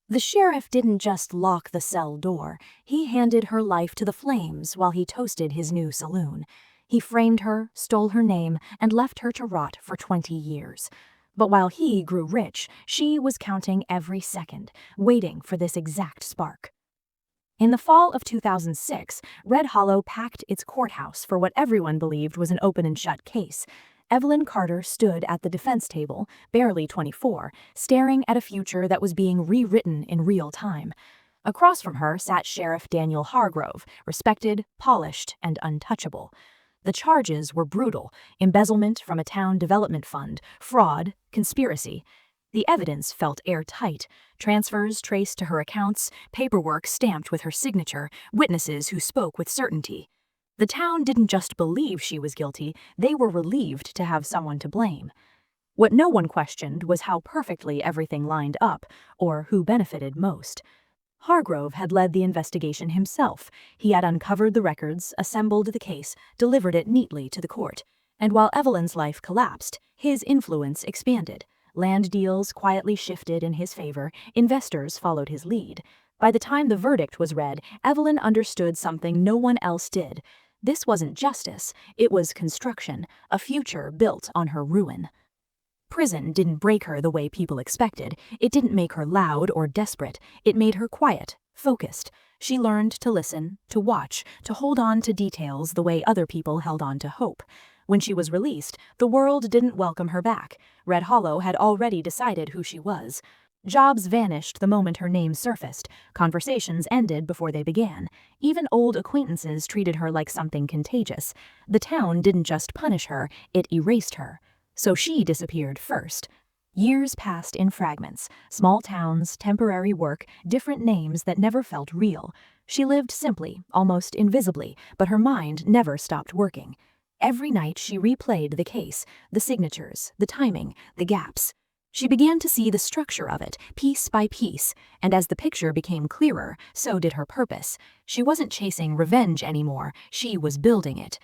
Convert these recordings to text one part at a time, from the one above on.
The sheriff didn't just lock the cell door, he handed her life to the flames while he toasted his new saloon. He framed her, stole her name, and left her to rot for 20 years. But while he grew rich, she was counting every second, waiting for this exact spark. In the fall of 2006, Red Hollow packed its courthouse for what everyone believed was an open and shut case. Evelyn Carter stood at the defense table, barely 24, staring at a future that was being rewritten in real time. Across from her sat Sheriff Daniel Hargrove, respected, polished, and untouchable. The charges were brutal: embezzlement from a town development fund, fraud, conspiracy. The evidence felt airtight: transfers traced to her accounts, paperwork stamped with her signature, witnesses who spoke with certainty. The town didn't just believe she was guilty, they were relieved to have someone to blame. What no one questioned was how perfectly everything lined up, or who benefited most. Hargrove had led the investigation himself. He had uncovered the records, assembled the case, delivered it neatly to the court. And while Evelyn's life collapsed, his influence expanded. Land deals quietly shifted in his favor, investors followed his lead. By the time the verdict was read, Evelyn understood something no one else did. This wasn't justice, it was construction, a future built on her ruin. Prison didn't break her the way people expected. It didn't make her loud or desperate. It made her quiet, focused. She learned to listen, to watch, to hold on to details the way other people held on to hope. When she was released, the world didn't welcome her back. Red Hollow had already decided who she was. Jobs vanished the moment her name surfaced. Conversations ended before they began. Even old acquaintances treated her like something contagious. The town didn't just punish her, it erased her. So she disappeared first. Years passed in fragments. Small towns, temporary work, different names that never felt real. She lived simply, almost invisibly, but her mind never stopped working. Every night she replayed the case, the signatures, the timing, the gaps. She began to see the structure of it, piece by piece, and as the picture became clearer, so did her purpose. She wasn't chasing revenge anymore, she was building it.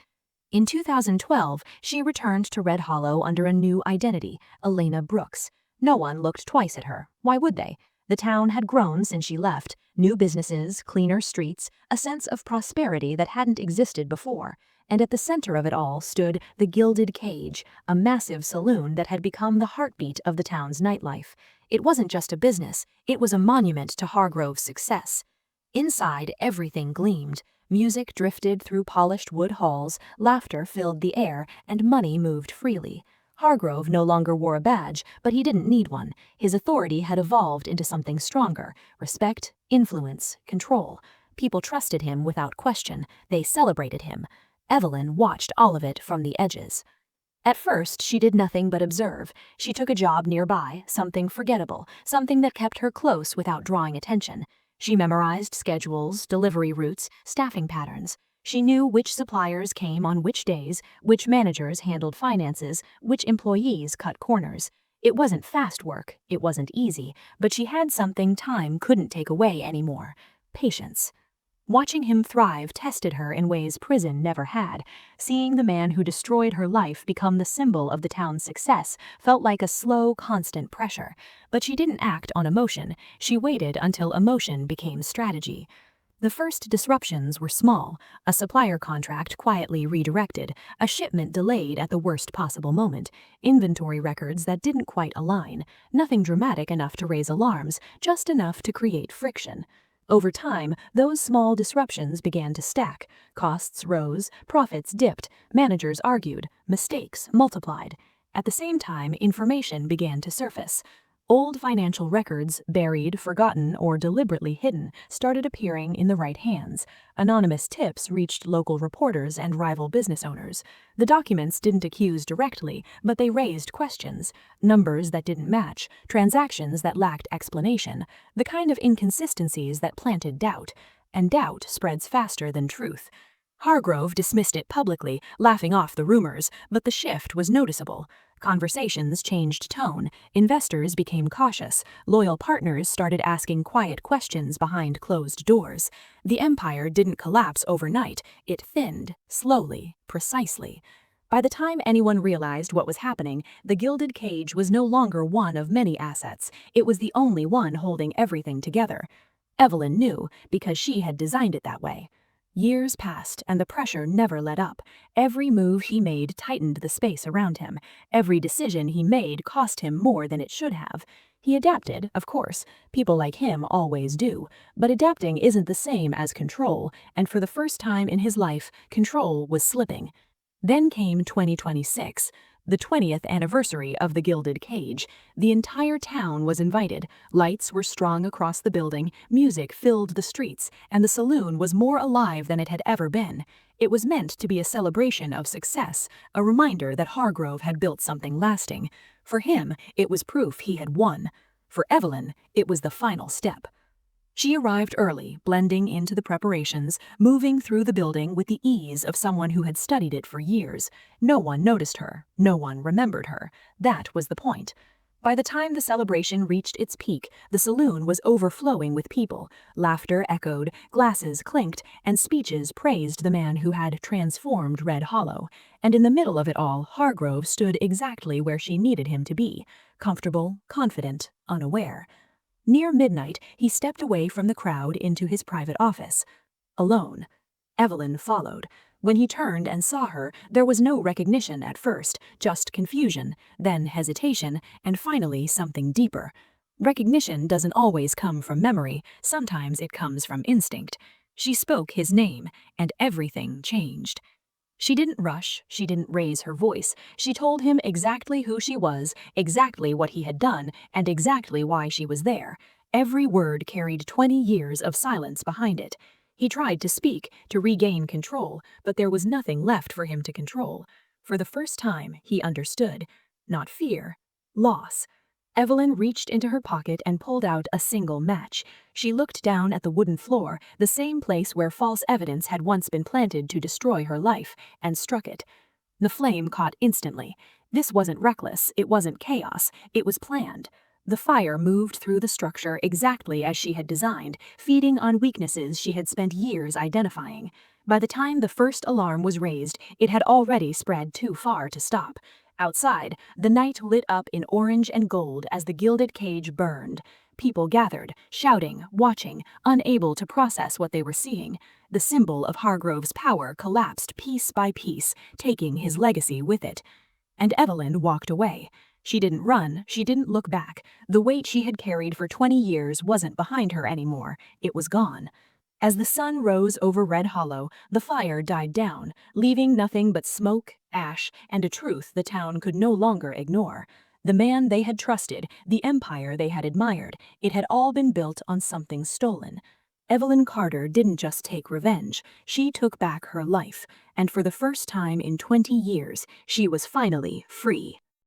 In 2012, she returned to Red Hollow under a new identity, Elena Brooks. No one looked twice at her. Why would they? The town had grown since she left. New businesses, cleaner streets, a sense of prosperity that hadn't existed before. And at the center of it all stood the Gilded Cage, a massive saloon that had become the heartbeat of the town's nightlife. It wasn't just a business, it was a monument to Hargrove's success. Inside, everything gleamed. Music drifted through polished wood halls, laughter filled the air, and money moved freely. Hargrove no longer wore a badge, but he didn't need one. His authority had evolved into something stronger: respect, influence, control. People trusted him without question. They celebrated him. Evelyn watched all of it from the edges. At first, she did nothing but observe. She took a job nearby, something forgettable, something that kept her close without drawing attention. She memorized schedules, delivery routes, staffing patterns. She knew which suppliers came on which days, which managers handled finances, which employees cut corners. It wasn't fast work, it wasn't easy, but she had something time couldn't take away anymore: patience. Watching him thrive tested her in ways prison never had. Seeing the man who destroyed her life become the symbol of the town's success felt like a slow, constant pressure. But she didn't act on emotion. She waited until emotion became strategy. The first disruptions were small: a supplier contract quietly redirected, a shipment delayed at the worst possible moment, inventory records that didn't quite align. Nothing dramatic enough to raise alarms, just enough to create friction. Over time, those small disruptions began to stack. Costs rose, profits dipped, managers argued, mistakes multiplied. At the same time, information began to surface. Old financial records, buried, forgotten, or deliberately hidden, started appearing in the right hands. Anonymous tips reached local reporters and rival business owners. The documents didn't accuse directly, but they raised questions. Numbers that didn't match, transactions that lacked explanation, the kind of inconsistencies that planted doubt. And doubt spreads faster than truth. Hargrove dismissed it publicly, laughing off the rumors, but the shift was noticeable. Conversations changed tone, investors became cautious, loyal partners started asking quiet questions behind closed doors. The empire didn't collapse overnight, it thinned, slowly, precisely. By the time anyone realized what was happening, the gilded cage was no longer one of many assets. It was the only one holding everything together. Evelyn knew because she had designed it that way. Years passed, and the pressure never let up. Every move he made tightened the space around him. Every decision he made cost him more than it should have. He adapted, of course. People like him always do. But adapting isn't the same as control, and for the first time in his life, control was slipping. Then came 2026, the 20th anniversary of the Gilded Cage. The entire town was invited. Lights were strung across the building, music filled the streets, and the saloon was more alive than it had ever been. It was meant to be a celebration of success, a reminder that Hargrove had built something lasting. For him, it was proof he had won. For Evelyn, it was the final step. She arrived early, blending into the preparations, moving through the building with the ease of someone who had studied it for years. No one noticed her. No one remembered her. That was the point. By the time the celebration reached its peak, the saloon was overflowing with people. Laughter echoed, glasses clinked, and speeches praised the man who had transformed Red Hollow. And in the middle of it all, Hargrove stood exactly where she needed him to be, comfortable, confident, unaware. Near midnight, he stepped away from the crowd into his private office. Alone. Evelyn followed. When he turned and saw her, there was no recognition at first, just confusion, then hesitation, and finally something deeper. Recognition doesn't always come from memory, sometimes it comes from instinct. She spoke his name, and everything changed. She didn't rush, she didn't raise her voice. She told him exactly who she was, exactly what he had done, and exactly why she was there. Every word carried 20 years of silence behind it. He tried to speak, to regain control, but there was nothing left for him to control. For the first time, he understood. Not fear, loss. Evelyn reached into her pocket and pulled out a single match. She looked down at the wooden floor, the same place where false evidence had once been planted to destroy her life, and struck it. The flame caught instantly. This wasn't reckless, it wasn't chaos, it was planned. The fire moved through the structure exactly as she had designed, feeding on weaknesses she had spent years identifying. By the time the first alarm was raised, it had already spread too far to stop. Outside, the night lit up in orange and gold as the gilded cage burned. People gathered, shouting, watching, unable to process what they were seeing. The symbol of Hargrove's power collapsed piece by piece, taking his legacy with it. And Evelyn walked away. She didn't run, she didn't look back. The weight she had carried for 20 years wasn't behind her anymore. It was gone. As the sun rose over Red Hollow, the fire died down, leaving nothing but smoke, ash, and a truth the town could no longer ignore. The man they had trusted, the empire they had admired, it had all been built on something stolen. Evelyn Carter didn't just take revenge, she took back her life, and for the first time in 20 years, she was finally free.